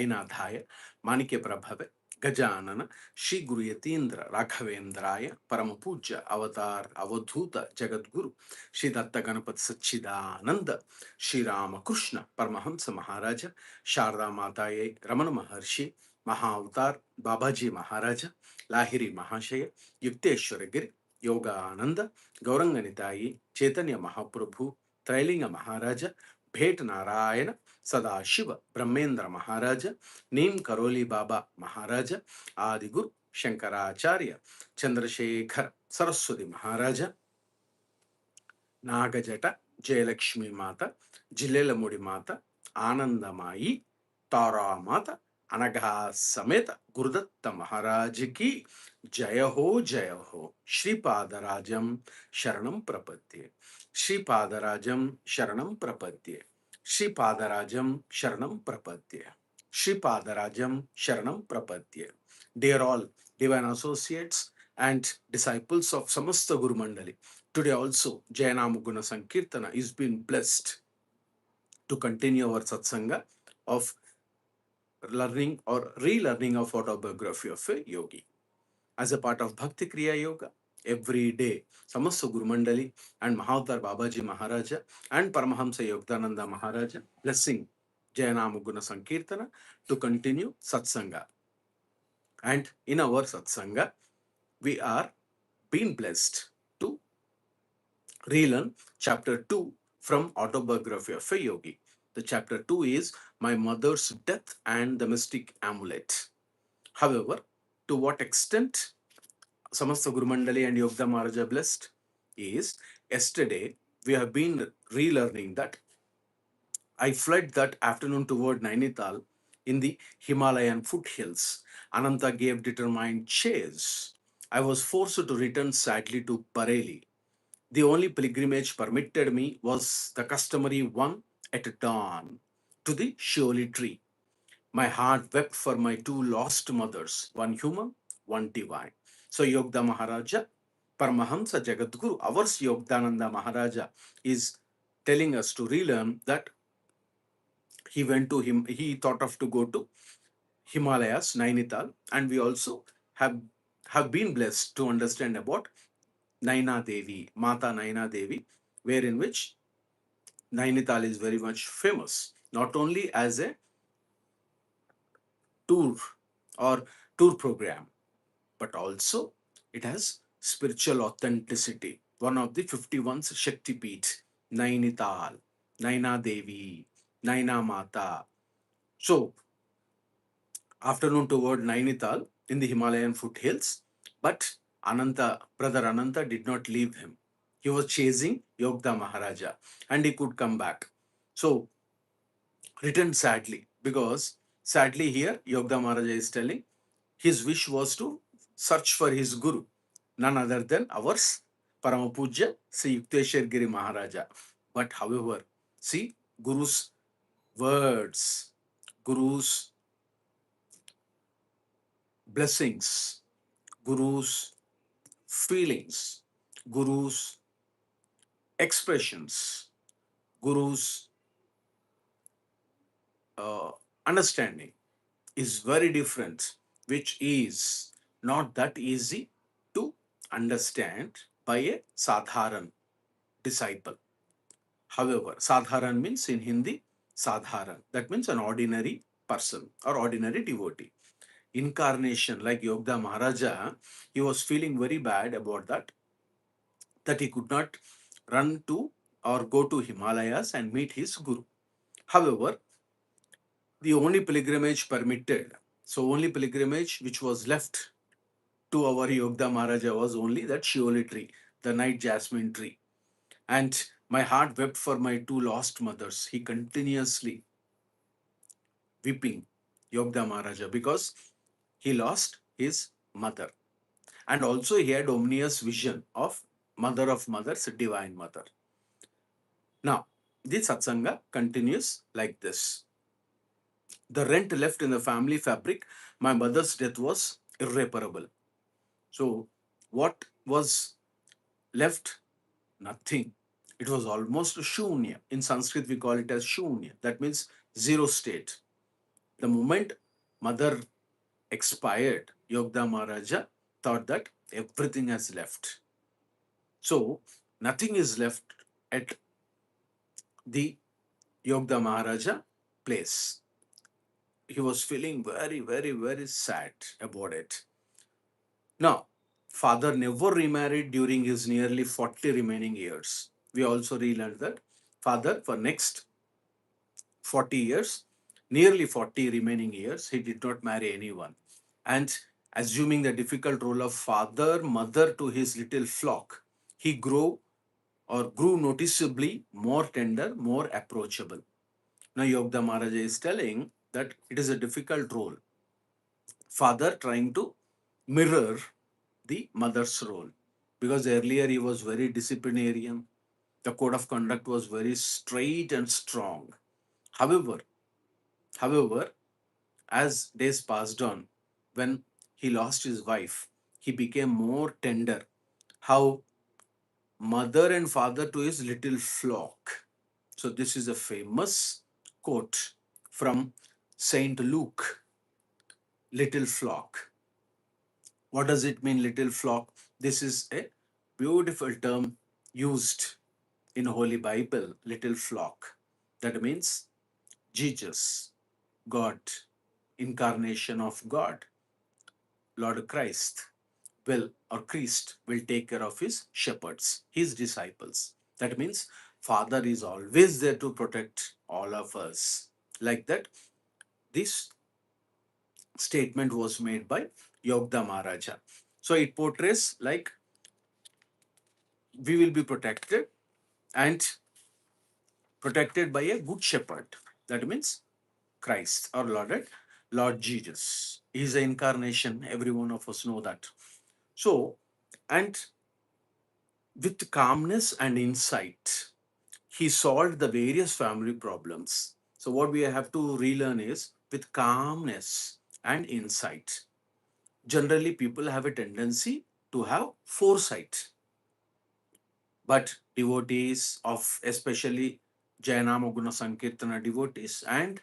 Nathaya, Manikya Prabhave, Gajanana, Shri Guru Yatindra, Raghavendraya, Paramapuja, Avatar, Avadhuta, Jagadguru, Shri Datta Ganapat Sachidananda, Shri Ramakrishna, Paramahansa Maharaja, Sharda Mataye, Ramana Maharshi, Mahavatar, Babaji Maharaja, Lahiri Mahashaya, Yukteshwaragiri, Yoga Ananda, Gauranganitayi, Chaitanya Mahaprabhu, Trailinga Maharaja, Bhet Narayana, Sadashiva, Brahmendra Maharaja, Neem Karoli Baba Maharaja, Adiguru, Shankaracharya, Chandrasekhar, Saraswati Maharaja, Nagajata, Jayalakshmi Mata, Jilelamudi Mata, Anandamayi, Tara Mata, Anagha Sameta, Gurudatta Maharaj ki, Jaya Ho, Shri Padarajam, Sharanam Prapadye, Shri Padarajam, Sharanam Prapadye, Shri Padarajam, Sharanam Prapadye, Shri Padarajam, Sharanam Prapadye. Dear all divine associates and disciples of Samasta Guru Mandali, today also Jaya Nama Guna Sankeerthana is being blessed to continue our Satsanga of learning or relearning of Autobiography of a Yogi. As a part of Bhakti Kriya Yoga, every day Samasta Guru Mandali and Mahavatar Babaji Maharaja and Paramahansa Yogananda Maharaja blessing Jaya Nama Guna Sankeerthana to continue Satsanga. And in our Satsanga, we are being blessed to relearn chapter 2 from Autobiography of a Yogi. The chapter 2 is My Mother's Death and the Mystic Amulet. However, to what extent Samasta Guru Mandali and Yogda Maharaja blessed is yesterday we have been relearning that I fled that afternoon toward Nainital in the Himalayan foothills. Ananta gave determined chase. I was forced to return sadly to Bareilly. The only pilgrimage permitted me was the customary one at dawn to the Shiuli tree. My heart wept for my two lost mothers, one human, one divine. So Yogda Maharaja, Paramahansa Jagadguru, our Yogdananda Maharaja is telling us to relearn that he thought of to go to Himalayas, Nainital, and we also have been blessed to understand about Naina Devi, Mata Naina Devi, wherein which Nainital is very much famous, not only as a tour or tour program, but also it has spiritual authenticity. One of the 51 Shakti Peeth, Nainital, Naina Devi, Naina Mata. So, afternoon toward Nainital in the Himalayan foothills, but Brother Ananta did not leave him. He was chasing Yogda Maharaja and he could come back. So, returned sadly because sadly here Yogda Maharaja is telling his wish was to search for his Guru, none other than ours, Paramapuja Sri Yukteswar Giri Maharaja. But however, see, Guru's words, Guru's blessings, Guru's feelings, Guru's expressions, Guru's uh, understanding is very different, which is not that easy to understand by a sadharan disciple. However, sadharan means in Hindi, sadharan. That means an ordinary person or ordinary devotee. Incarnation like Yogda Maharaja, he was feeling very bad about that he could not run to or go to Himalayas and meet his Guru. However, the only pilgrimage permitted, so only pilgrimage which was left to our Yogda Maharaja was only that Shiuli tree, the night jasmine tree. And my heart wept for my two lost mothers. He continuously weeping, Yogda Maharaja, because he lost his mother. And also he had omnious vision of mother of mothers, divine mother. Now, the satsanga continues like this. The rent left in the family fabric, my mother's death was irreparable. So, what was left? Nothing. It was almost shunya. In Sanskrit, we call it as shunya. That means zero state. The moment mother expired, Yogda Maharaja thought that everything has left. So nothing is left at the Yogda Maharaja place. He was feeling very, very, very sad about it. Now, father never remarried during his nearly 40 remaining years. We also relearned that father, for next 40 years, nearly 40 remaining years, he did not marry anyone. And assuming the difficult role of father, mother to his little flock, he grew noticeably more tender, more approachable. Now, Yogda Maharaja is telling that it is a difficult role. Father trying to mirror the mother's role, because earlier he was very disciplinarian. The code of conduct was very straight and strong. However, however, as days passed on, when he lost his wife, he became more tender. How mother and father to his little flock. So this is a famous quote from Saint Luke, little flock. What does it mean, little flock? This is a beautiful term used in Holy Bible, little flock. That means Jesus, God, incarnation of God, Lord Christ will, or Christ will take care of his shepherds, his disciples. That means Father is always there to protect all of us. Like that, this statement was made by Yogda Maharaja. So it portrays like we will be protected, and protected by a good shepherd. That means Christ or Lord Jesus. He is the incarnation. Every one of us know that. So, and with calmness and insight, he solved the various family problems. So, what we have to relearn is with calmness and insight. Generally, people have a tendency to have foresight, but devotees of especially Jaya Nama Guna Sankeerthana devotees and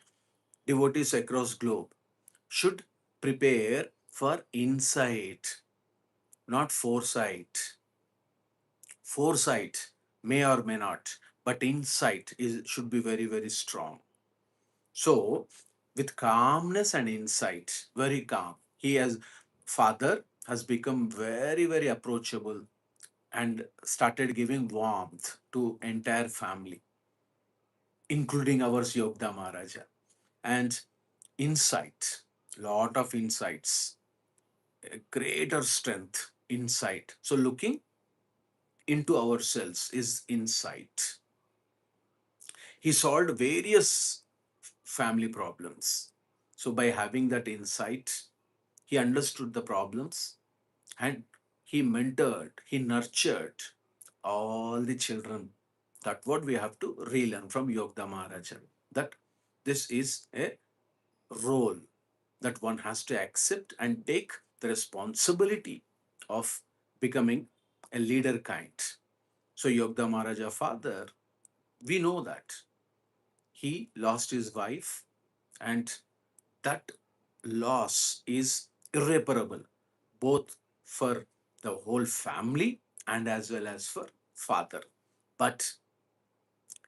devotees across globe should prepare for insight, not foresight. Foresight may or may not, but insight should be very, very strong. So, with calmness and insight, very calm, father has become very, very approachable and started giving warmth to entire family, including our Yogda Maharaja. And insight, lot of insights, a greater strength, insight. So looking into ourselves is insight. He solved various family problems. So by having that insight, he understood the problems, and he mentored, he nurtured all the children. That's what we have to relearn from Yogda Maharaja. That this is a role that one has to accept and take the responsibility of becoming a leader kind. So Yogda Maharaja father, we know that he lost his wife, and that loss is irreparable, both for the whole family and as well as for father. But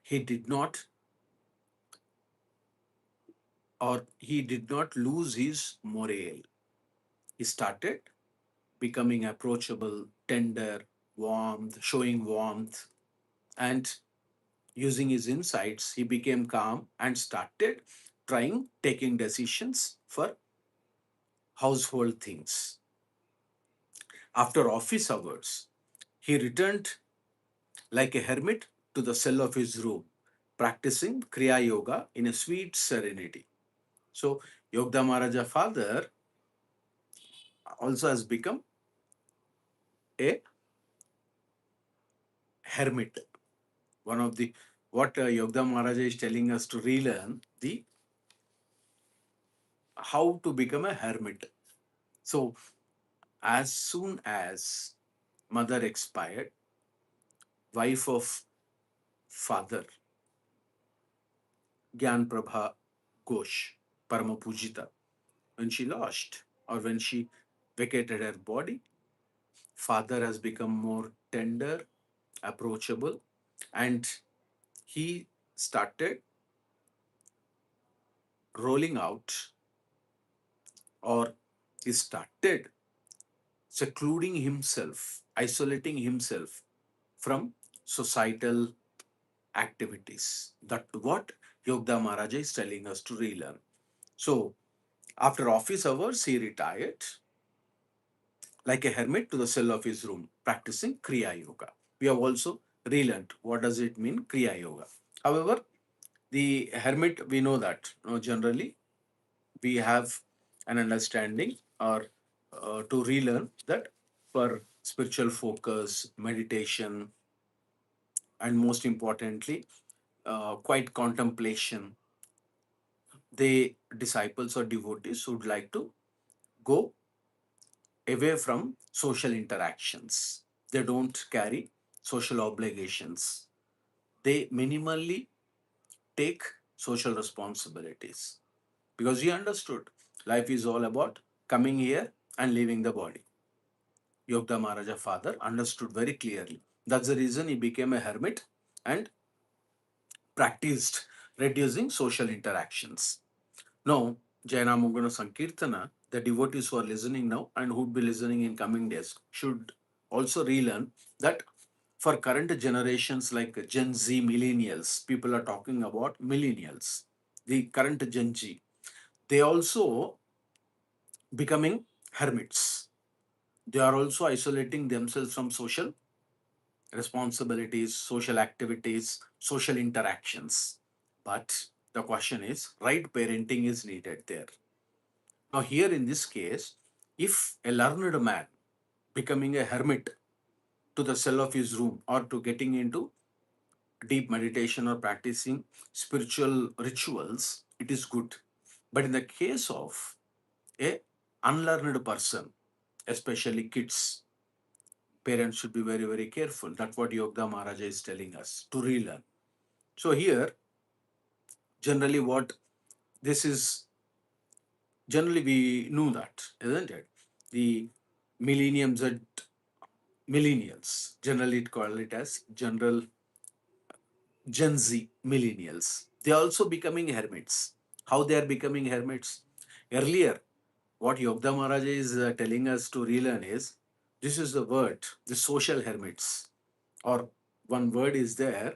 he did not, or he did not lose his morale. He started becoming approachable, tender, warmth, showing warmth, and using his insights, he became calm and started taking decisions for household things. After office hours, he returned like a hermit to the cell of his room, practicing Kriya Yoga in a sweet serenity. So, Yogda Maharaja father also has become a hermit. One of the what Yogda Maharaja is telling us to relearn the how to become a hermit. So, as soon as mother expired, wife of father, Gyan Prabha Ghosh, Paramapujita. When she lost or when she vacated her body, father has become more tender, approachable, and he started rolling out, or he started secluding himself, isolating himself from societal activities. That what Yogda Maharaj is telling us to relearn. So after office hours, he retired like a hermit to the cell of his room, practicing Kriya Yoga. We have also relearned what does it mean, Kriya Yoga. However, the hermit, we know that generally we have an understanding or to relearn that for spiritual focus, meditation, and most importantly, quiet contemplation, the disciples or devotees would like to go away from social interactions. They don't carry social obligations. They minimally take social responsibilities because he understood life is all about coming here and leaving the body. Yogda Maharaja father understood very clearly. That's the reason he became a hermit and practiced reducing social interactions. Now, Jaya Nama Guna Sankeerthana, the devotees who are listening now and who would be listening in coming days should also relearn that for current generations like Gen Z millennials, people are talking about millennials, the current Gen Z, they also becoming hermits. They are also isolating themselves from social responsibilities, social activities, social interactions. But the question is, right parenting is needed there. Now, here in this case, if a learned man becoming a hermit to the cell of his room or to getting into deep meditation or practicing spiritual rituals, it is good. But in the case of a unlearned person, especially kids, parents should be very, very careful. That's what Yogda Maharaja is telling us to relearn. So here, generally what this is, generally we knew that, isn't it? The millenniums and millennials, generally it call it as general Gen Z millennials. They are also becoming hermits. How they are becoming hermits? Earlier, what Yogda Maharaj is telling us to relearn is this is the word, the social hermits, or one word is there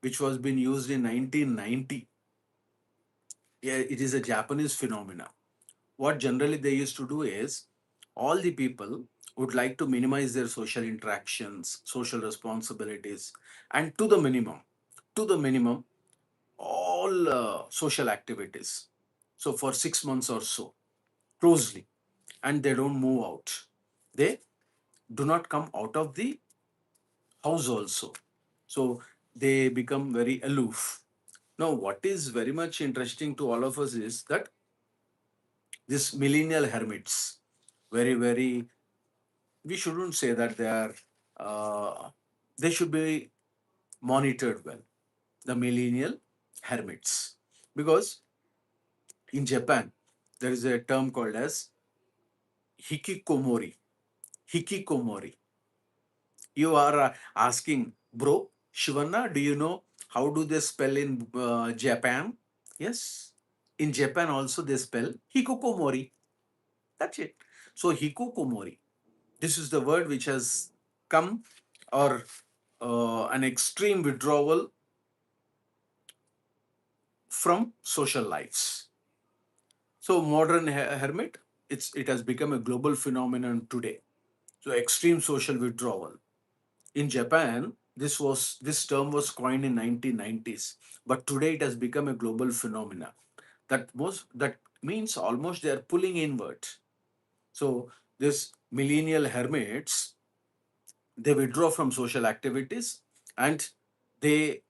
which was being used in 1990. Yeah, it is a Japanese phenomena. What generally they used to do is all the people would like to minimize their social interactions, social responsibilities, and to the minimum, all social activities. So for 6 months or so, closely, and they don't move out. They do not come out of the house also. So they become very aloof. Now, what is very much interesting to all of us is that this millennial hermits, very, very, we shouldn't say that they should be monitored well, the millennial hermits. Because in Japan, there is a term called as hikikomori. Hikikomori. You are asking, bro, Shivanna, do you know how do they spell in Japan? Yes. In Japan also they spell hikokomori. That's it. So hikokomori. This is the word which has come, or an extreme withdrawal from social lives. So modern hermit, it has become a global phenomenon today. So extreme social withdrawal. In Japan, this term was coined in 1990s, but today it has become a global phenomena. That means almost they are pulling inward. So this millennial hermits, they withdraw from social activities, and they,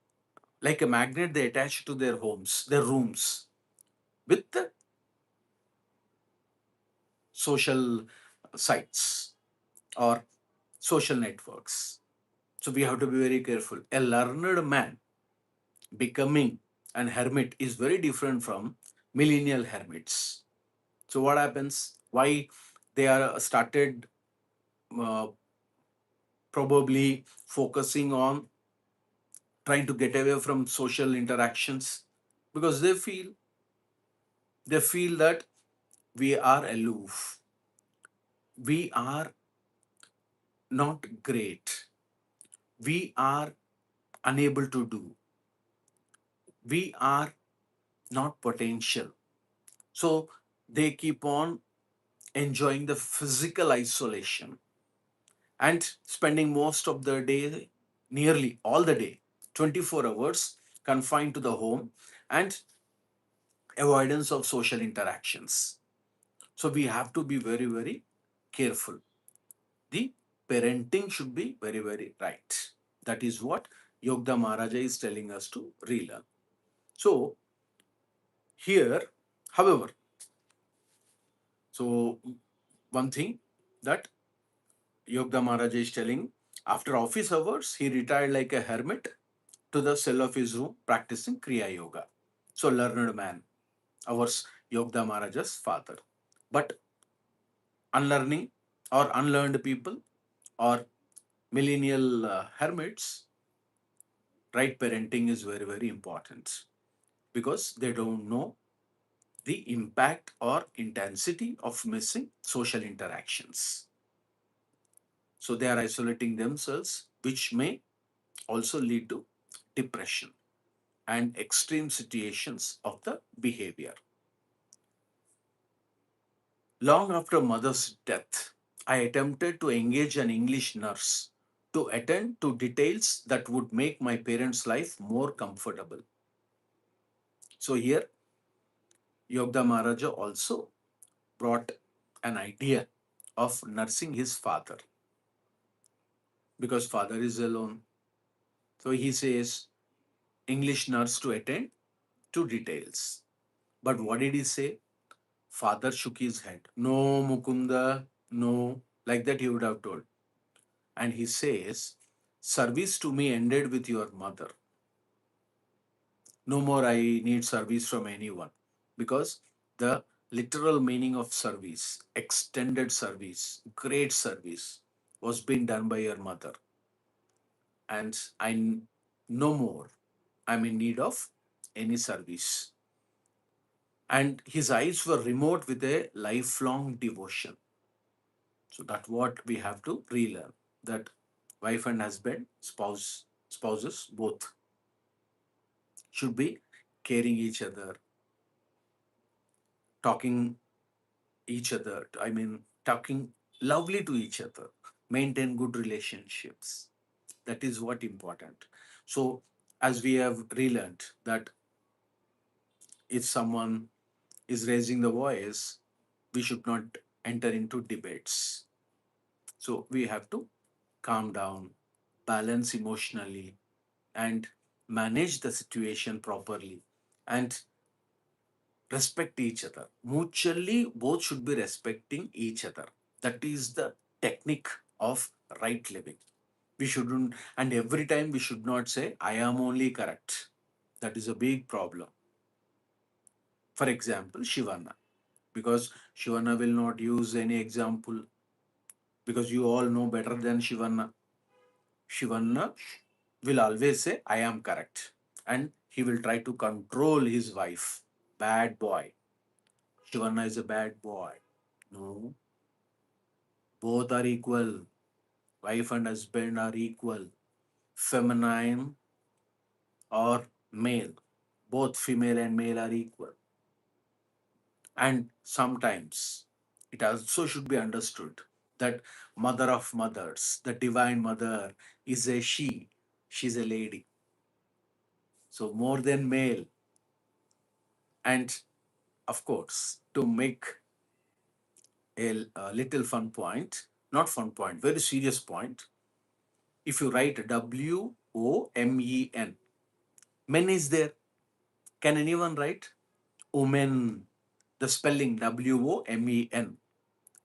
like a magnet, they attach to their homes, their rooms, with the social sites or social networks. So we have to be very careful. A learned man becoming an hermit is very different from millennial hermits. So what happens? Why they are started uh, probably focusing on trying to get away from social interactions? Because they feel that we are aloof, we are not great, we are unable to do, we are not potential. So they keep on enjoying the physical isolation and spending most of the day, nearly all the day, 24 hours, confined to the home and avoidance of social interactions. So we have to be very, very careful. The parenting should be very, very right. That is what Yogda Maharaja is telling us to relearn. So here, however, so one thing that Yogda Maharaja is telling, after office hours, he retired like a hermit to the cell of his room practicing Kriya Yoga. So learned man, our Yogda Maharaja's father. But unlearning or unlearned people or millennial hermits, right parenting is very, very important because they don't know the impact or intensity of missing social interactions. So they are isolating themselves, which may also lead to depression and extreme situations of the behavior. Long after mother's death, I attempted to engage an English nurse to attend to details that would make my parents' life more comfortable. So here, Yogda Maharaja also brought an idea of nursing his father because father is alone. So he says, English nurse to attend to details. But what did he say? Father shook his head. No, Mukunda, no. Like that he would have told. And he says, service to me ended with your mother. No more I need service from anyone. Because the literal meaning of service, extended service, great service, was being done by your mother. And no more I'm in need of any service. And his eyes were remote with a lifelong devotion. So that's what we have to relearn, that wife and husband, spouses, both should be caring each other, talking each other. I mean, talking lovely to each other, maintain good relationships. That is what important. So as we have relearned that if someone is raising the voice, we should not enter into debates. So we have to calm down, balance emotionally, and manage the situation properly and respect each other. Mutually, both should be respecting each other. That is the technique of right living. We shouldn't, and every time we should not say, I am only correct. That is a big problem. For example, Shivana, because Shivana will not use any example because you all know better than Shivana. Shivana will always say, I am correct. And he will try to control his wife. Bad boy. Shivana is a bad boy. No, both are equal. Wife and husband are equal. Feminine or male. Both female and male are equal. And sometimes it also should be understood that mother of mothers, the divine mother, is a she. She's a lady. So more than male. And of course, to make a little fun point, not fun point, very serious point, if you write WOMEN, men is there. Can anyone write? Women, the spelling WOMEN.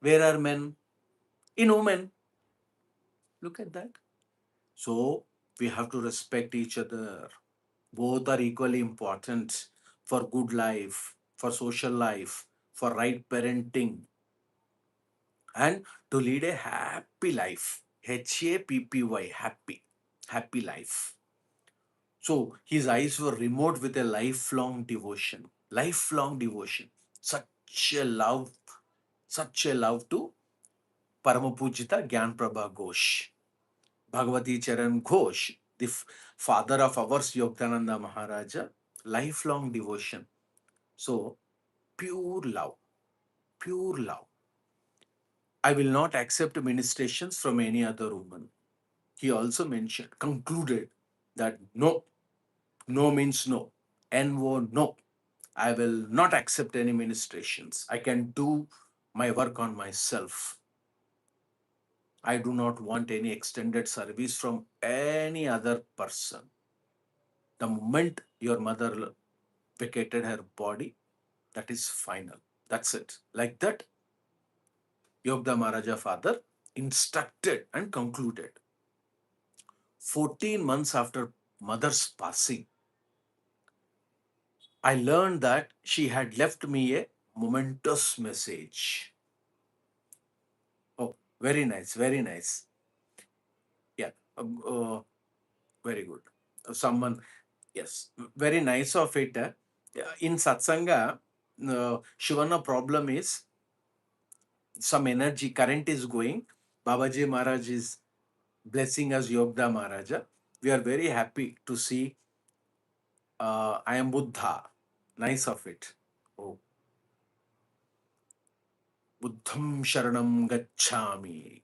Where are men? In women. Look at that. So we have to respect each other. Both are equally important for good life. for social life, for right parenting, and to lead a happy life. Happy, happy life. So his eyes were remote with a lifelong devotion. Lifelong devotion. Such a love to Paramapujita Gyan Prabha Ghosh. Bhagavati Charan Ghosh, the father of ours, Yogananda Maharaja, lifelong devotion. So, pure love, pure love. I will not accept ministrations from any other woman. He also concluded that no, no means no. No, no. I will not accept any ministrations. I can do my work on myself. I do not want any extended service from any other person. The moment your mother vacated her body, that is final. That's it. Like that, Yogda Maharaja father instructed and concluded. 14 months after mother's passing, I learned that she had left me a momentous message. Oh, very nice, very nice. Yeah, very good. Someone, yes, very nice of it. Yeah, in Satsanga, Shivana problem is some energy current is going. Babaji Maharaj is blessing us Yogda Maharaja. We are very happy to see I am Buddha. Nice of it. Oh, Buddham Sharanam Gacchami.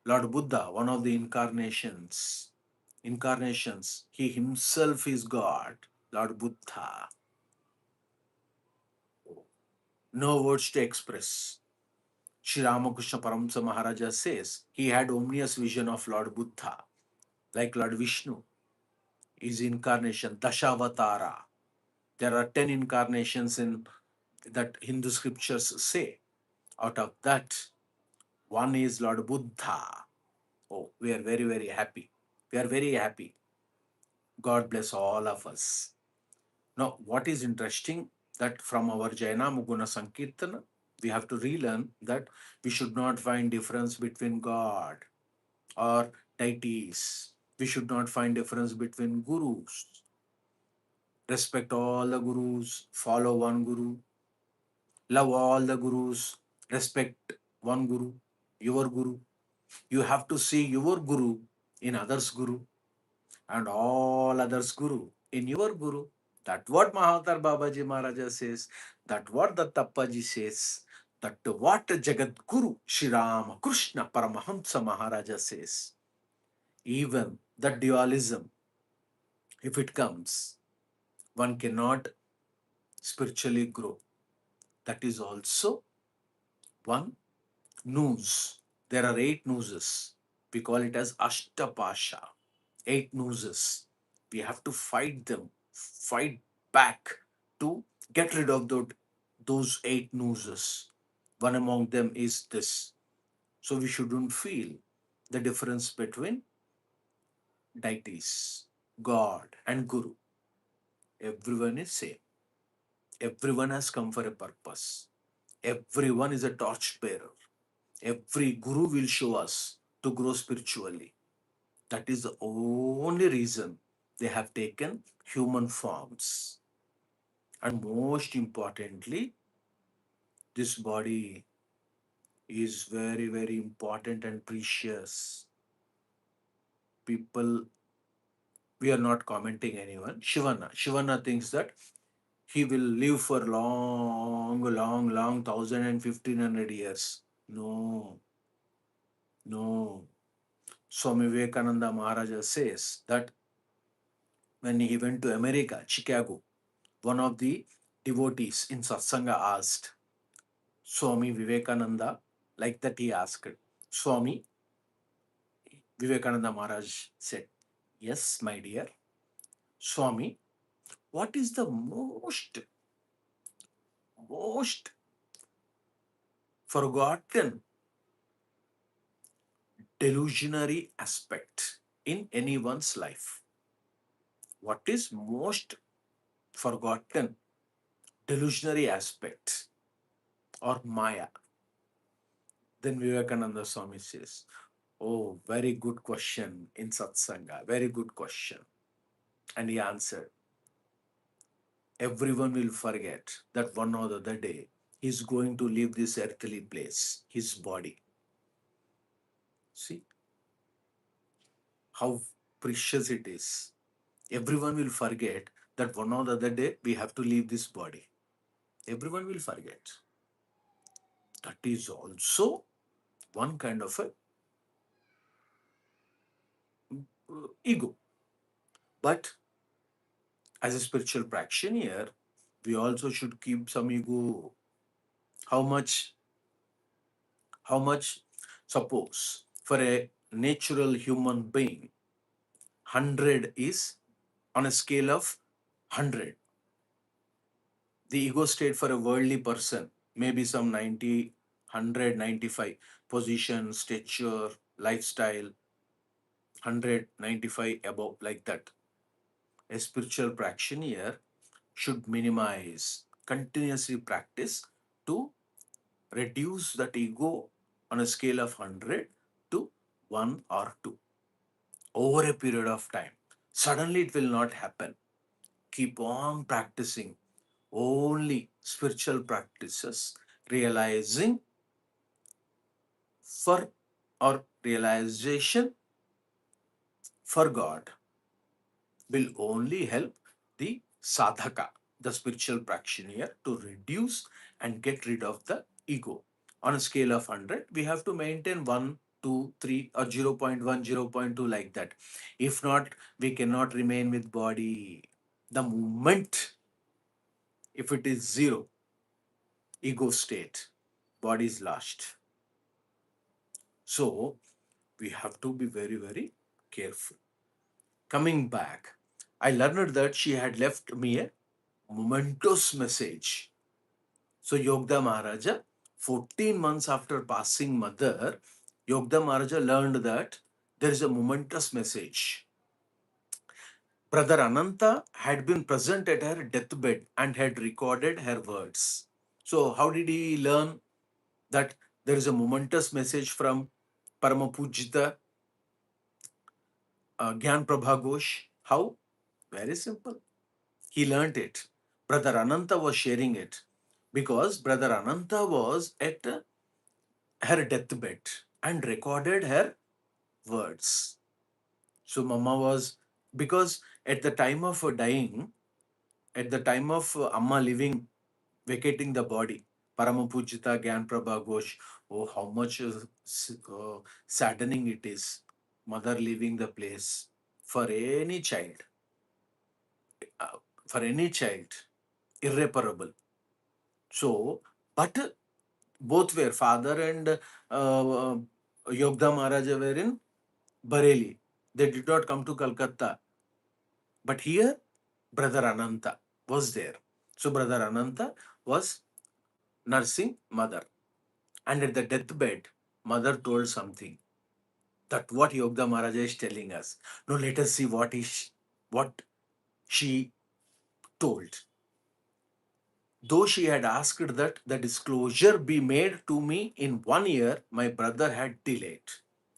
Lord Buddha, one of the incarnations, he himself is God. Lord Buddha. No words to express. Sri Ramakrishna Paramsa Maharaja says he had omnious vision of Lord Buddha, like Lord Vishnu. His incarnation, Dashavatara. There are 10 incarnations in that Hindu scriptures say. Out of that, one is Lord Buddha. Oh, we are very, very happy. We are very happy. God bless all of us. Now, what is interesting that from our Jaya Nama Guna Sankeerthana, we have to relearn that we should not find difference between God or deities. We should not find difference between gurus. Respect all the gurus, follow one guru, love all the gurus, respect one guru, your guru. You have to see your guru in others' guru and all others' guru in your guru. That what Mahatar Babaji Maharaja says, that what the Tappaji says, that what Jagat Guru Shri Rama Krishna Paramahansa Maharaja says. Even the dualism, if it comes, one cannot spiritually grow. That is also one noose. There are 8 nooses. We call it as Ashtapasha. 8 nooses. We have to fight them, fight back to get rid of those 8 nooses. One among them is this. So we shouldn't feel the difference between deities, God and Guru. Everyone is same. Everyone has come for a purpose. Everyone is a torch bearer. Every guru will show us to grow spiritually. That is the only reason they have taken human forms. And most importantly, this body is very, very important and precious. People, we are not commenting anyone. Shivana thinks that he will live for long, 1,000 and 1,500 years. No, no. Swami Vivekananda Maharaja says that when he went to America, Chicago, one of the devotees in Satsanga asked Swami Vivekananda, like that he asked, Swami Vivekananda Maharaj said, yes, my dear, Swami, what is the most forgotten delusionary aspect in anyone's life? What is most forgotten delusionary aspect or Maya? Then Vivekananda Swami says, "Oh, very good question in Satsanga, very good question." And he answered, everyone will forget that one or the other day he's going to leave this earthly place, his body. See how precious it is. Everyone will forget that one or the other day we have to leave this body. Everyone will forget. That is also one kind of a ego. But as a spiritual practitioner, we also should keep some ego. How much? How much? Suppose for a natural human being, 100 is on a scale of 100. The ego state for a worldly person maybe some 90, 100, 95. Position, stature, lifestyle, 100, 95 above, like that. A spiritual practitioner should minimize, continuously practice to reduce that ego on a scale of 100 to 1 or 2 over a period of time. Suddenly it will not happen. Keep on practicing only spiritual practices, realizing for or realization for God will only help the sadhaka, the spiritual practitioner, to reduce and get rid of the ego. On a scale of 100, we have to maintain 1, 2, 3, or 0.1, 0.2, like that. If not, we cannot remain with body. The moment, if it is 0, ego state, body is lost. So, we have to be very, very careful. Coming back, I learned that she had left me a momentous message. So Yogda Maharaja, 14 months after passing mother, Yogda Maharaja learned that there is a momentous message. Brother Ananta had been present at her deathbed and had recorded her words. So how did he learn that there is a momentous message from Paramapujita Gyan Prabha Ghosh? How? Very simple. He learnt it. Brother Ananta was sharing it because Brother Ananta was at her deathbed and recorded her words. So Mama was, because at the time of dying, at the time of Amma living, vacating the body, Paramapujita Gyan Prabha Ghosh, oh, how much saddening it is. Mother leaving the place for any child, uh, for any child, irreparable. So, but both were, father and Yogda Maharaja were in Bareilly. They did not come to Calcutta. But here, Brother Ananta was there. So, Brother Ananta was nursing mother. And at the deathbed, mother told something. That what Yogda Maharaja is telling us. Now, let us see what she told. Though she had asked that the disclosure be made to me in 1 year, my brother had delayed.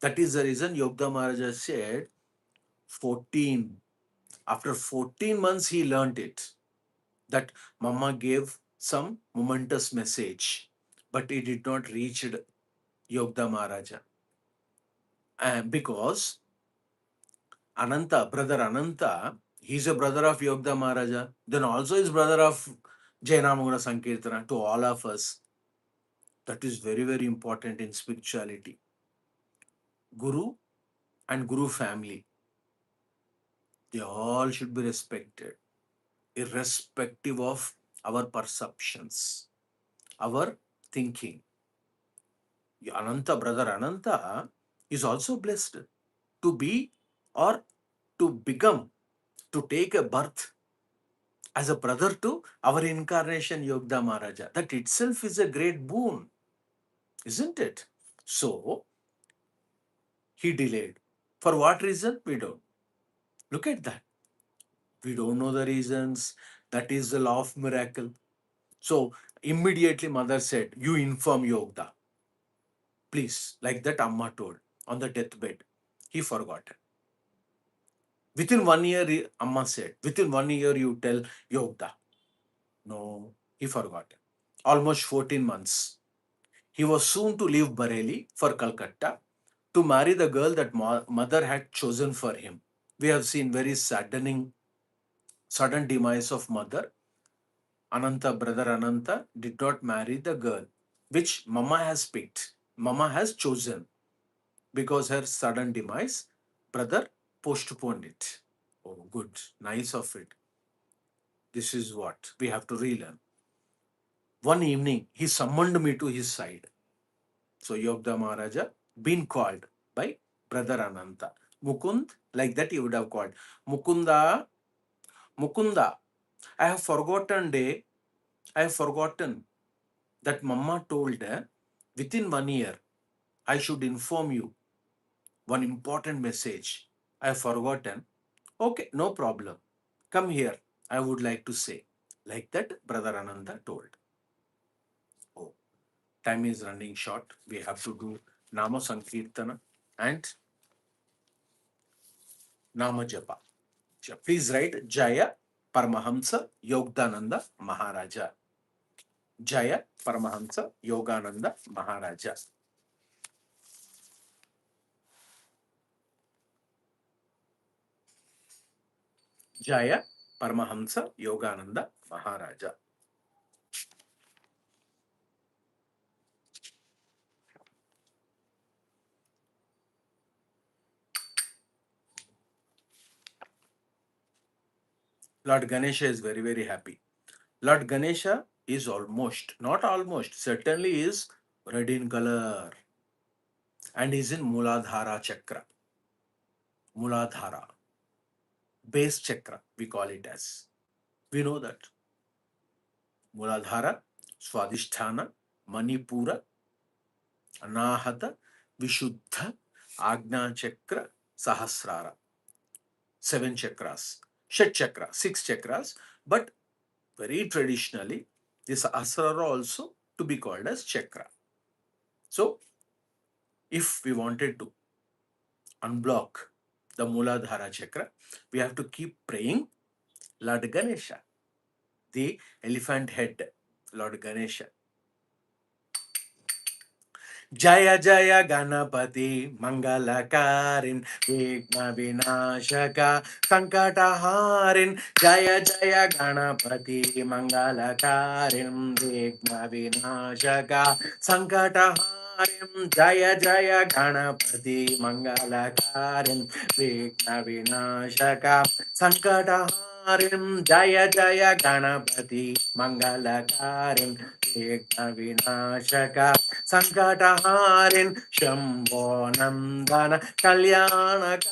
That is the reason Yogda Maharaja said 14. After 14 months, he learnt it. That Mama gave some momentous message, but it did not reach Yogda Maharaja. And because Ananta, brother Ananta, he's a brother of Yogda Maharaja, then also is brother of Jaya Nama Guna Sankeerthana to all of us. That is very, very important in spirituality. Guru and Guru family, they all should be respected, irrespective of our perceptions, our thinking. Ananta, brother Ananta, is also blessed to be or to become, to take a birth as a brother to our incarnation Yogda Maharaja. That itself is a great boon, isn't it? So, he delayed. For what reason? We don't. Look at that. We don't know the reasons. That is the law of miracle. So immediately mother said, "You inform Yogda, please," like that Amma told on the deathbed. He forgot. Within 1 year, Amma said, "Within 1 year, you tell Yogda." No, he forgot. Almost 14 months. He was soon to leave Bareilly for Calcutta to marry the girl that mother had chosen for him. We have seen very saddening, sudden demise of mother. Ananta, brother Ananta, did not marry the girl which Mama has picked. Mama has chosen. Because her sudden demise, brother postponed it. Oh, good. Nice of it. This is what we have to relearn. One evening, he summoned me to his side. So Yogda Maharaja been called by Brother Ananta. Mukund, like that he would have called. Mukunda, Mukunda, I have forgotten day. I have forgotten that Mama told within 1 year, I should inform you one important message. I have forgotten. Okay, no problem. Come here. I would like to say. Like that, Brother Ananda told. Oh, time is running short. We have to do Nama Sankeerthana and Nama Japa. Please write Jaya Paramahansa Yogananda Maharaja. Jaya Paramahansa Yogananda Maharaja. Jaya Paramahansa Yogananda Maharaja. Lord Ganesha is very, very happy. Lord Ganesha is almost, not almost, certainly is red in color and is in Muladhara Chakra. Muladhara, base chakra, we call it as. We know that. Muladhara, Swadhisthana, Manipura, Anahata, Vishuddha, Agna Chakra, Sahasrara. 7 chakras. Shat chakra, 6 chakras. But very traditionally, this Sahasrara also to be called as chakra. So, if we wanted to unblock the Muladhara chakra, we have to keep praying Lord Ganesha, the elephant head, Lord Ganesha. Jaya Jaya Ganapati Mangalakarin Vigna Vinashaka Sankataharin Jaya Jaya Ganapati Mangalakarin Vigna Vinashaka Sankataharin Jaya Jaya Ganapati Mangalakarin Vigna Vinashaka Sankataharin Jaya Jaya Ganapati Mangalakarin Vigna Vinashaka Sankataharin Shambho Nandana Kalyanakarin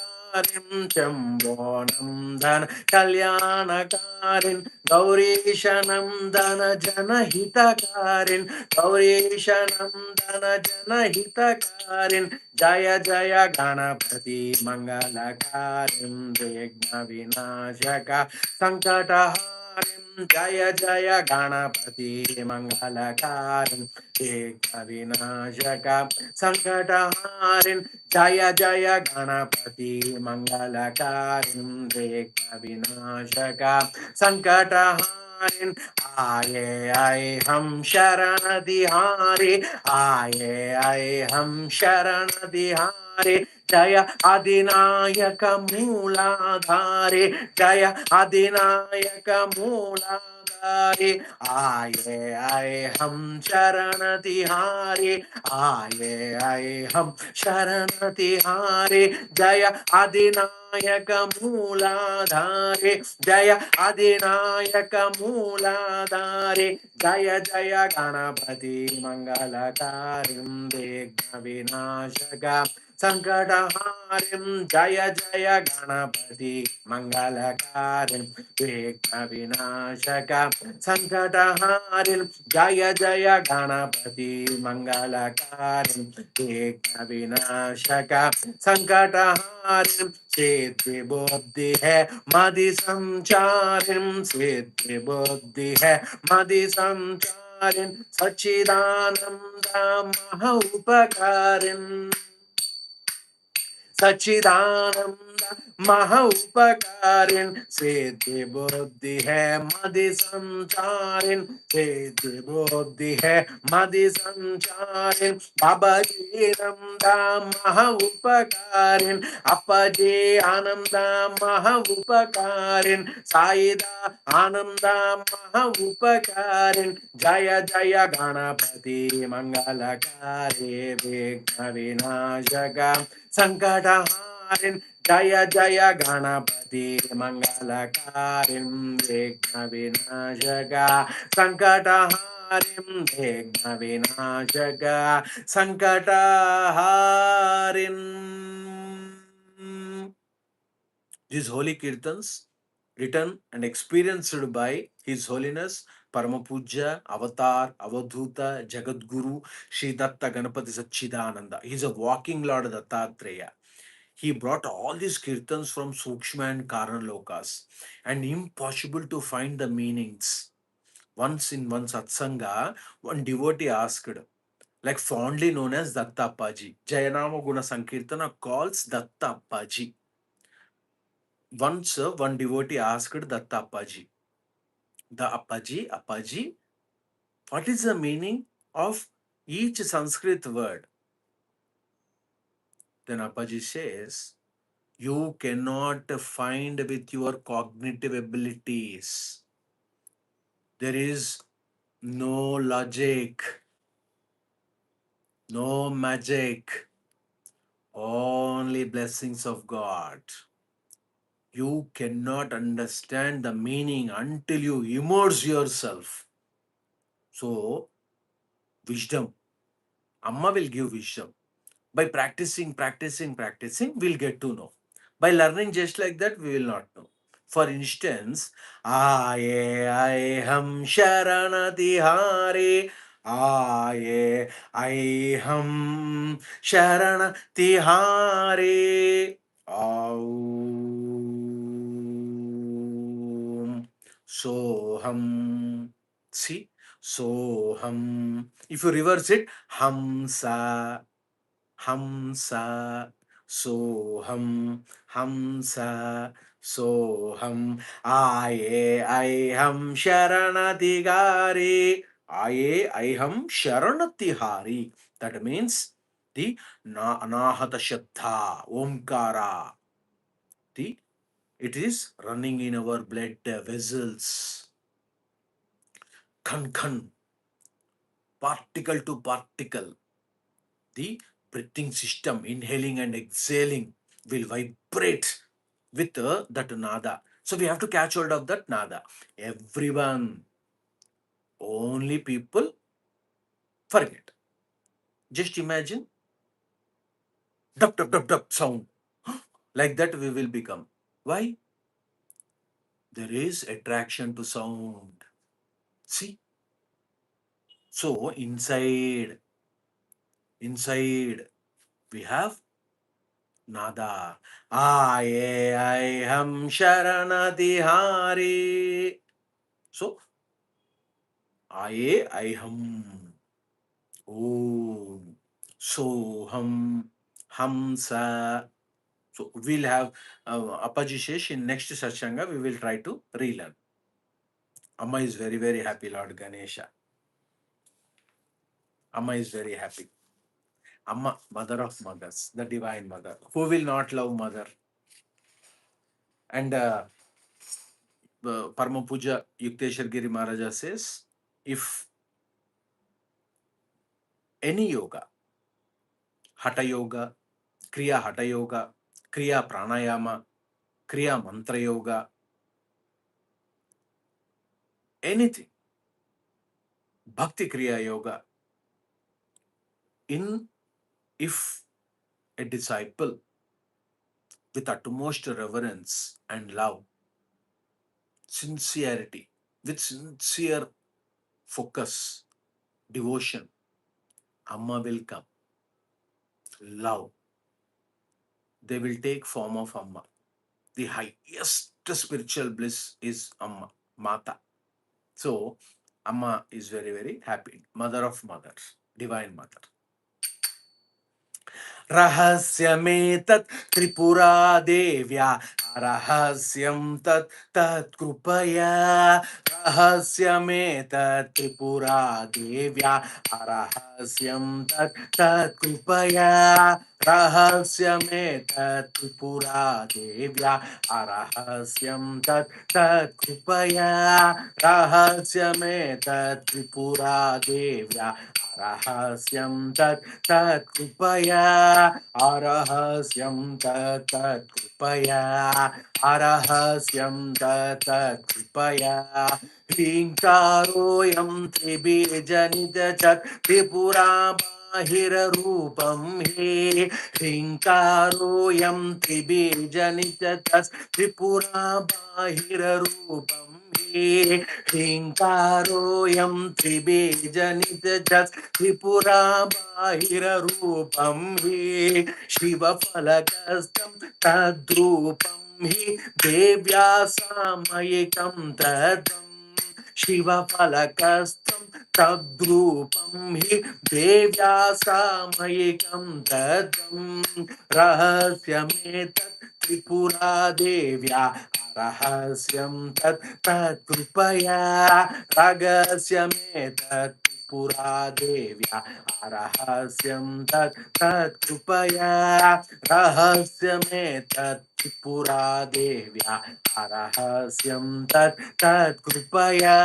Shambho Nandana Kalyanakarin Gaurisha Nandana Janahitakarin Gaurisha Nandana Janahitakarin Jaya Jaya Ganapati Mangalakarin Vigna Vinashaka Sankataharin Jaya Jaya Ganapati Mangalakarin Vigna Vinashaka Sankataharin Jaya Jaya Ganapati Mangalakarin Vigna Vinashaka Sankataharin Aye Ham Sharanadihari Aye Ham Sharanadihari Jaya Adinayaka Mooladhari Jaya Adinayaka Mooladhari Aye Ham Sharanatihari Aye Ham Sharanatihari Jaya Adinayaka Mooladhari Jaya Adinayaka Mooladhari Jaya Jaya Ganapati Mangalakarim Vigna Vinashaka Sankataharim Jaya Jaya Ganapati Mangalakarim Vighna Vinashaka Sankataharim Jaya Jaya Ganapati Mangalakarim Vighna Vinashaka Sankataharim सिद्धि बुद्धि है मदि संचारिम सिद्धि बुद्धि है मदि संचारिम सच्चिदानंद महा उपकारिम सच्चिदानंद महा उपकारिण सिद्धि बुद्धि है मदि संचारिण सिद्धि बुद्धि है मदि संचारिण बाबाजी नंदा महा उपकारिण अप्पाजी आनंदा महा उपकारिण साईदा आनंदा महा उपकारिण जय जय गणपति मंगलकारी विघ्न विनाशका संकटहारिण जय जय गणपति मंगलकारिण विघ्न विनाशका संकटहारिण विघ्न विनाशका संकटहारिण. These holy kirtans written and experienced by His Holiness Paramapuja Avatar Avadhuta Jagadguru Sri Datta Ganapati Satchidananda. He is a walking Lord Dattatreya. He brought all these kirtans from Sukshma and Karana Lokas, and impossible to find the meanings. Once in one Satsanga, one devotee asked, like fondly known as Datta Appaji. Jaya Nama Guna Sankeerthana calls Datta Appaji. Once one devotee asked Datta Appaji, Appaji, what is the meaning of each Sanskrit word? Then Appaji says, you cannot find with your cognitive abilities. There is no logic, no magic, only blessings of God. You cannot understand the meaning until you immerse yourself. So, wisdom. Amma will give wisdom. By practicing, we'll get to know. By learning just like that, we will not know. For instance, Aaye Aham Sharanatihare, Aaye Aham Sharanatihare, Aum Soham. See, Soham. If you reverse it, Hamsa. Hamsa, Soham, Hamsa, Soham, Aye, Aham Sharanadhigari, Aye, Aham Sharanatihari. That means the Anahata Shabda, Omkara. The, it is running in our blood vessels. Khan Khan, particle to particle. The breathing system, inhaling and exhaling, will vibrate with that nada. So we have to catch hold of that nada. Everyone, only people forget. Just imagine dup dup dup dup sound. Like that we will become. Why? There is attraction to sound. See? So inside we have nada. Aye, Aham Sharanadihari. So, Aye, Aham. Om. Soham. Hamsa. So, we'll have Appaji Shesh in next Satsanga. We will try to relearn. Amma is very, very happy, Lord Ganesha. Amma is very happy. Amma, mother of mothers, the divine mother. Who will not love mother? And Parama Puja Yukteswar Giri Maharaja says, if any yoga, Hatha Yoga, Kriya Hatha Yoga, Kriya Pranayama, Kriya Mantra Yoga, anything, Bhakti Kriya Yoga, in if a disciple with utmost reverence and love, sincerity, with sincere focus, devotion, Amma will come. Love. They will take form of Amma. The highest spiritual bliss is Amma, Mata. So, Amma is very, very happy. Mother of mothers, divine mother. रहस्यमेतत् Tripura देव्या रहस्यं तत् तत्कृपया रहस्यमेतत् त्रिपुरा देव्या रहस्यं तत् तत्कृपया रहस्यमेतत् त्रिपुरा देव्या रहस्यं तत् तत्कृपया रहस्यमेतत् त्रिपुरा देव्या रहस्यं तत् तत्कृपया अरहस्यं तत् तत्कृपया अरहस्यं तत् तत्कृपया ह्रीङ्कारोऽयं त्रिबीजनिजचत् त्रिपुरा बाहिररूपं हि ह्रीङ्कारोऽयं त्रिबीजनिजचत् त्रिपुरा बाहिररूपं हि ह्रीङ्कारोऽयं त्रिबीजनिजचत् त्रिपुरा बाहिररूपं हि शिवफलकस्तं तद्रूपं हि देव्या सामयिकं तद्वं शिवफलकस्तं तद्रूपं हि देव्या सामयिकं तद्वं रहस्यमेतत् त्रिपुरा देव्या रहस्यं तत् तत्कृपया रहस्यमेतत् त्रिपुरा देव्या रहस्यं तत् तत्कृपया रहस्यमेतत् त्रिपुरा देव्या रहस्यं तत् तत्कृपया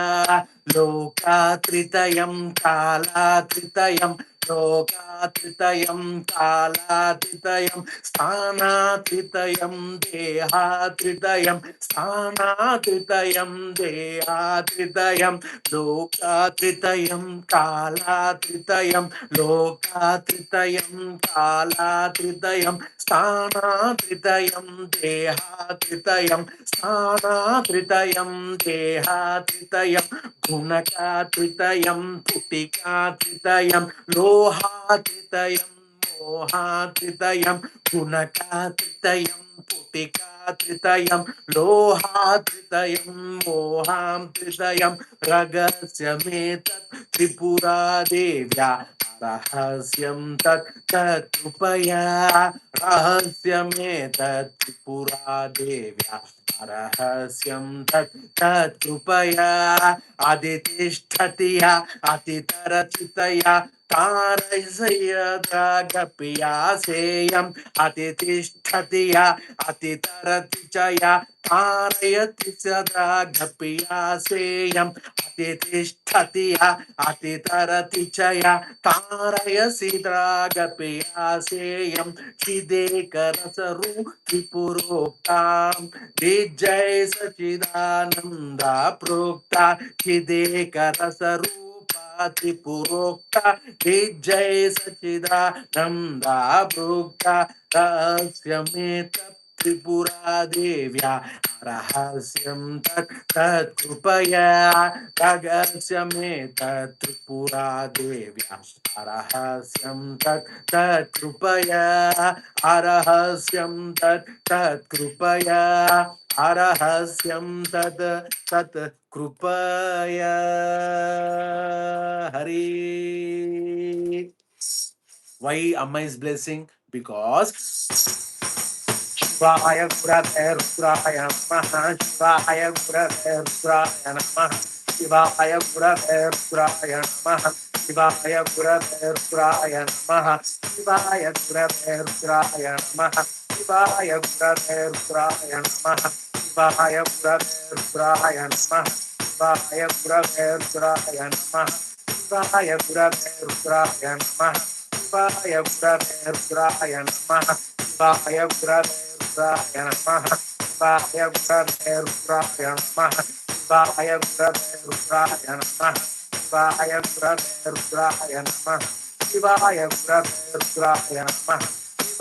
लोकात्रितयं कालात्रितयं लोकात्रितयं कालात्रितयं स्थानात्रितयं देहात्रितयं स्थानात्रितयं देहात्रितयं लोकात्रितयं कालात्रितयं लोकात्रितयं कालात्रितयं स्थानात्रितयं देहात्रितयं स्थानात्रितयं देहात्रितयं गुणकात्रितयं पुटिकात्रितयं लोहात्रितयं मोहात्रितयं गुणकात्रितयं पुटिकात्रितयं लोहात्रितयं मोहात्रितयं रहस्यमेतत् त्रिपुरा देव्या रहस्यं तत् तत्कृपया रहस्यमेतत् त्रिपुरा देव्या रहस्यं तत् तत्कृपया अधितिष्ठतिया अतितरचितया तारयसयदागप्या सेयम् अतितिष्ठतिया अतितरतिचया तारयति सदा गप्या सेयम् अतितिष्ठतिया अतितरतिचया तारयसि द्रागप्या सेयम् चिदेकरसरु त्रिपुरोक्ताम् विजय सचिदानन्दा प्रोक्ता चिदेकरसरूपा त्रिपुरोक्ता विजय सचिदानन्दा प्रोक्ता रहस्यमेतत् त्रिपुरा देव्या रहस्यं तत् तत्कृपया रहस्यमेतत् त्रिपुरा देव्या रहस्यं तत् तत्कृपया अरहस्यं तत् तत्कृपया अरहस्यं तत् तत्कृपया Hari. Why Amma is blessing? Because Shivaya Gurave Rudraya Namaha Shivaya Gurave Rudraya Namaha Shivaya Gurave Rudraya Namaha Shivaya Gurave Rudraya Namaha Shivaya Gurave Rudraya Namaha Shivaya Gurave Rudraya Namaha Shivaya Gurave Rudraya Namaha Shivaya Gurave Rudraya Namaha Shivaya Gurave Rudraya Namaha Shivaya Gurave Rudraya Namaha Shivaya Gurave Rudraya Namaha Shivaya Gurave Rudraya Namaha Shivaya Gurave Rudraya Namaha Shivaya Gurave Rudraya Namaha Shivaya Gurave Rudraya Namaha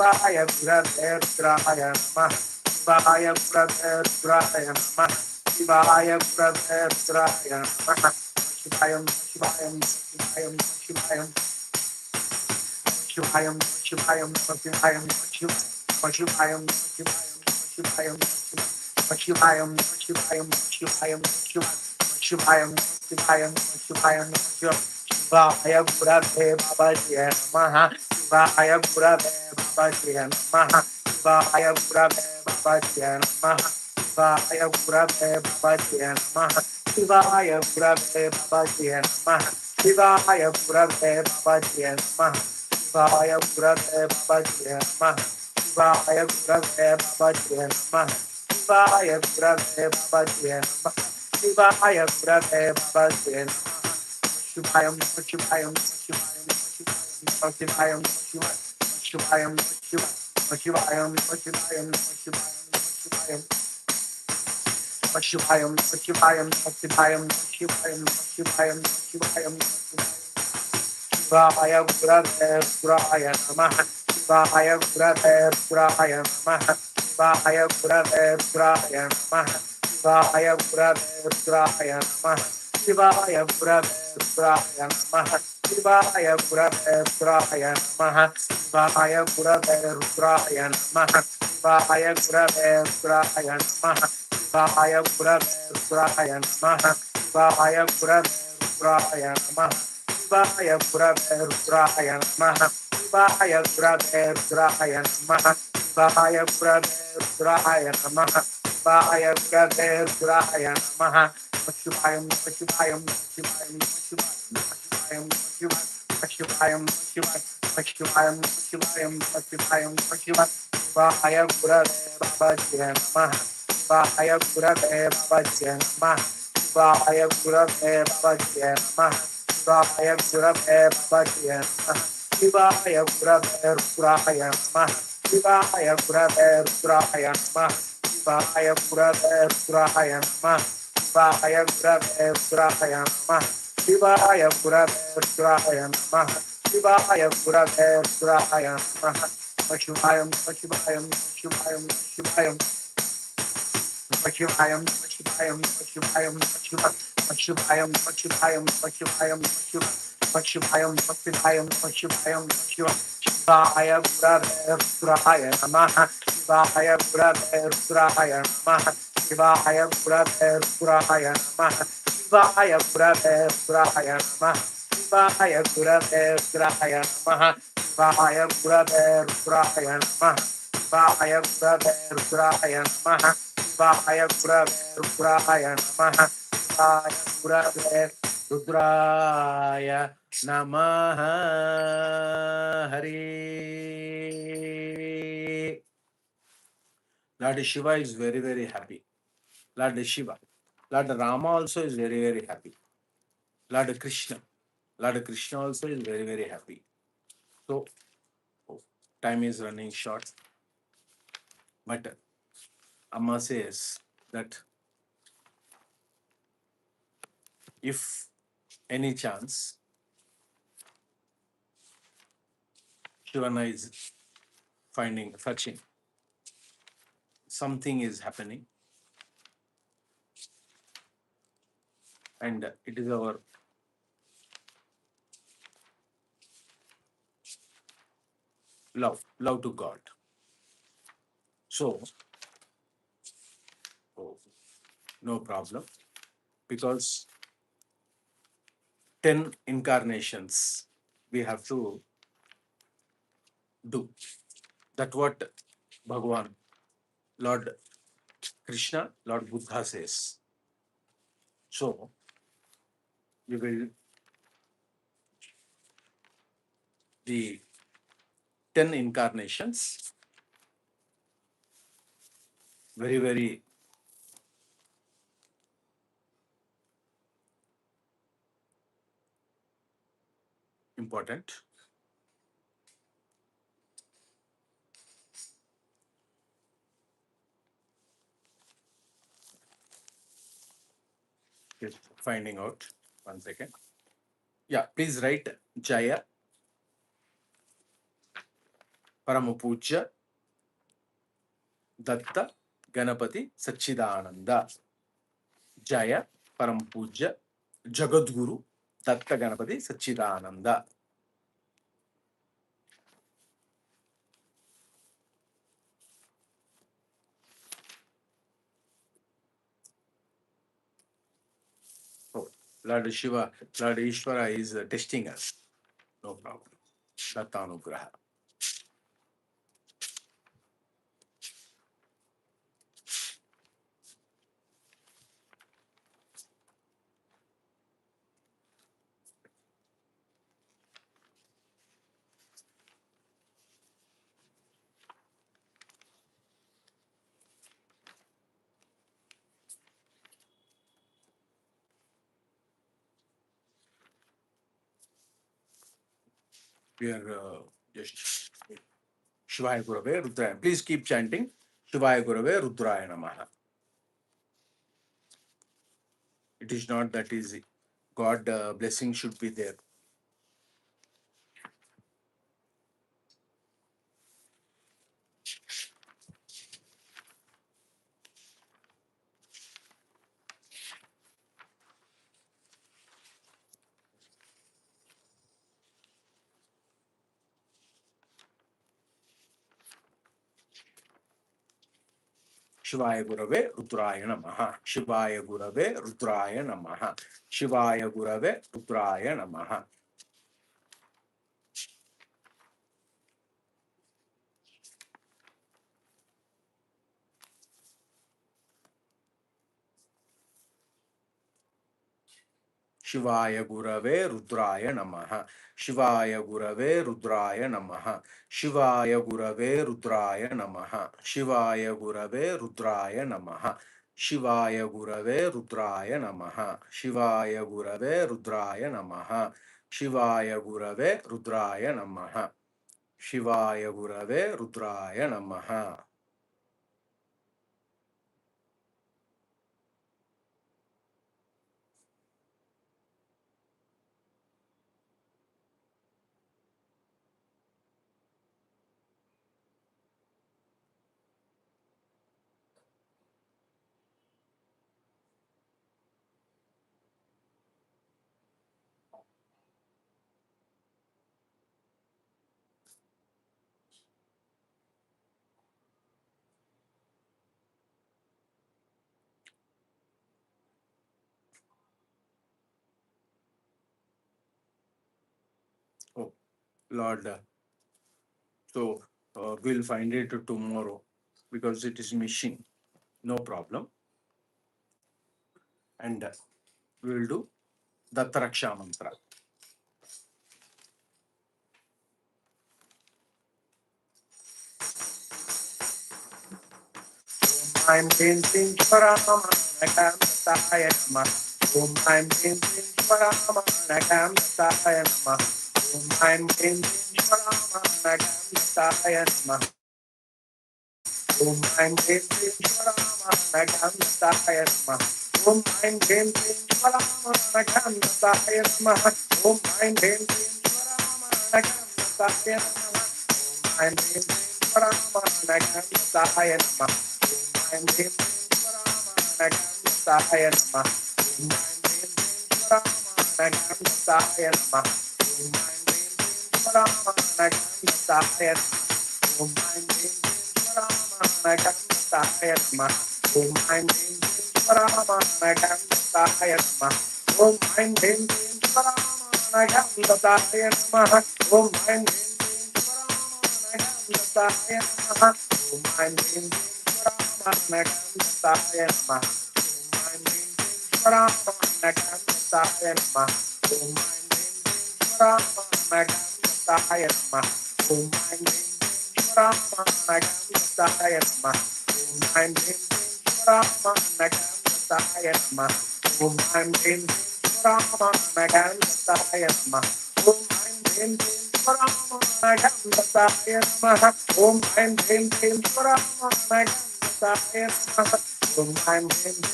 Shivaya Gurave Rudraya Namaha. Shivaya Gurave Rudraya Namaha. Shivaya Gurave Rudraya Namaha. Shivayam Shivayam Shivayam Shivayam Shivayam Shivayam Shivayam Shivayam Shivayam Shivayam Shivayam Shivayam Shivayam Shivayam Shivayam Shivaya Gurave Babaji Namaha. Shivaya Gurave Babaji Namaha. Shivaya Gurave Babaji Namaha. Shivaya Gurave Babaji Namaha. Shivaya Gurave Babaji Namaha. Shivaya Gurave Babaji Namaha. Shivaya Gurave Babaji Namaha. Shivaya Gurave Babaji Namaha. Shivaya Gurave Babaji Namaha. Shivaya Gurave Babaji Namaha. Shivayam Shivayam Shivayam Shivayam Shivayam Shivayam Shivayam Shivayam Shivayam Shivayam Shivayam Shivayam Shivayam Shivayam Shivaya Gurave Rudraya Namaha. Shivaya Gurave Rudraya Namaha. Shivaya Gurave Rudraya Namaha. Shivaya Gurave Rudraya Namaha. Shivaya Gurave Rudraya Namaha. Shivaya Gurave Rudraya Namaha. Shivaya Gurave Rudraya Namaha. Shivaya Gurave Rudraya Namaha. Shivaya Gurave Rudraya Namaha. Shivaya Gurave Rudraya Namaha. Shivaya Gurave Rudraya Namaha. Shivaya Gurave Rudraya Namaha. Shivaya Gurave Rudraya Namaha. Shivaya Gurave Rudraya Namaha. Shivayam Shivayam Shivayam Shivayam Shivayam Shivayam Shivayam Shivayam Shivaya Gurave Babaji Namaha. Shivaya Gurave Babaji Namaha. Shivaya Gurave Babaji Namaha. Shivaya Gurave Babaji Namaha. Shivaya Gurave Rudraya Namaha. Shivaya Gurave Rudraya Namaha. Shivaya Gurave Rudraya Namaha. Shivaya Gurave Rudraya Namaha. Shivaya Gurave Rudraya Namaha. Shivaya Gurave Rudraya Namaha. Shivayam Shivayam Shivayam Shivayam Shivayam Shivayam Shivayam Shivayam Shivayam Shivayam Shivayam Shivayam Shivayam Shivaya Gurave Rudraya Namaha. Shivaya Gurave Rudraya Namaha. Shivaya Gurave Rudraya Namaha. Shivaya Gurave Rudraya Namaha. Shivaya Gurave Rudraya Namaha. Shivaya Gurave Rudraya Namaha. Shivaya Gurave Rudraya Namaha. Shivaya Gurave Rudraya Namaha. Shivaya Gurave Rudraya Namaha. Hari. Lord Shiva is very, very happy. Lord Shiva. Lord Rama also is very, very happy. Lord Krishna. Lord Krishna also is very, very happy. So, time is running short. But Amma says that if any chance Shivana is searching, something is happening, and it is our love to God. So, no problem, because 10 incarnations we have to do. That's what Bhagavan, Lord Krishna, Lord Buddha says. So, we will, the 10 incarnations, very, very important. Just finding out. 1 second. Yeah, please write Jaya, Parama Pujya Datta Ganapati Satchidananda. Jaya Param Pujya Jagadguru Datta Ganapati Satchidananda. Oh, Lord Shiva, Lord Ishvara is testing us. No problem. Dattanugraha. We are just Shivaya Gurave Rudraya. Please keep chanting. Shivaya Gurave Rudraya Namaha. It is not that easy. God blessing should be there. Shivaya Gurave Rudraya Namaha. Shivaya Gurave Rudraya Namaha. Shivaya Gurave Rudraya Namaha. Shivaya Gurave Rudraya Namaha. Shivaya Gurave Rudraya Namaha. Shivaya Gurave Rudraya Namaha. Shivaya Gurave Rudraya Namaha. Shivaya Gurave Rudraya Namaha. Shivaya Gurave Rudraya Namaha. Shivaya Gurave Rudraya Namaha. Shivaya Gurave Rudraya Namaha. Oh, Lord. So we'll find it tomorrow because it is missing. No problem. And we will do Dattaraksha mantra. I'm dancing Paramahana Sataya Nama. Om I'm dancing Paramahana Sataya Nama. Om I'm dancing Paramahana Sataya Nama. Om I'm dancing Paramahana Sataya Nama. Om I'm dancing Paramahana Sataya Nama. Om I'm dancing Paramahana Sataya Nama. I'm dancing Paramahana Sataya Nama. I'm dancing Paramahana Sataya Nama. Sataya Nama. Sataya Nama. Om I'm dancing Sataya Nama. Om I'm dancing Paramahana Sataya Nama. Om I'm dancing Paramahana Sataya Nama. Om I'm dancing Paramahana Sataya Nama. Om I'm dancing Paramahana Sataya Nama. Paramahana Sataya Nama. Om I'm dancing Paramahana Sataya Nama. Om I'm dancing Paramahana Sataya Nama. Om I'm dancing Paramahana Sataya Nama. Om I'm dancing Paramahana Sataya Nama. Om I'm dancing Paramahana Sataya Nama. Om I'm dancing Paramahana Sataya Nama. Om I'm dancing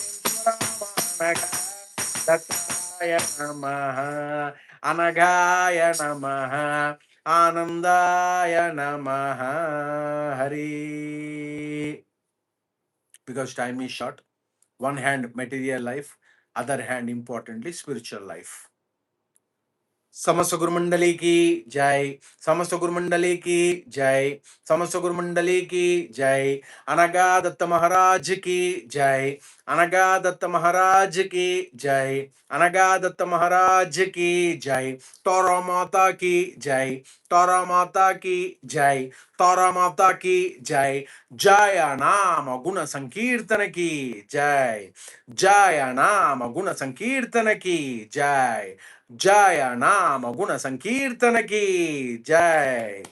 Paramahana Sataya Namaha. Anagaya Namaha. Anandaya Namaha Hari. Because time is short. One hand material life, other hand importantly spiritual life. समस्त गुरुमंडली की जय, समस्त गुरुमंडली की जय, समस्त गुरुमंडली की जय, अनगा दत्त महाराज की जय, अनगा दत्त महाराज की जय, अनगा दत्त महाराज की जय, तोरा माता की जय, तोरा माता की जय, तोरा माता की जय, जय नाम गुण संकीर्तन की जय, जय नाम गुण संकीर्तन की जय, जय नाम गुण संकीर्तन की जय।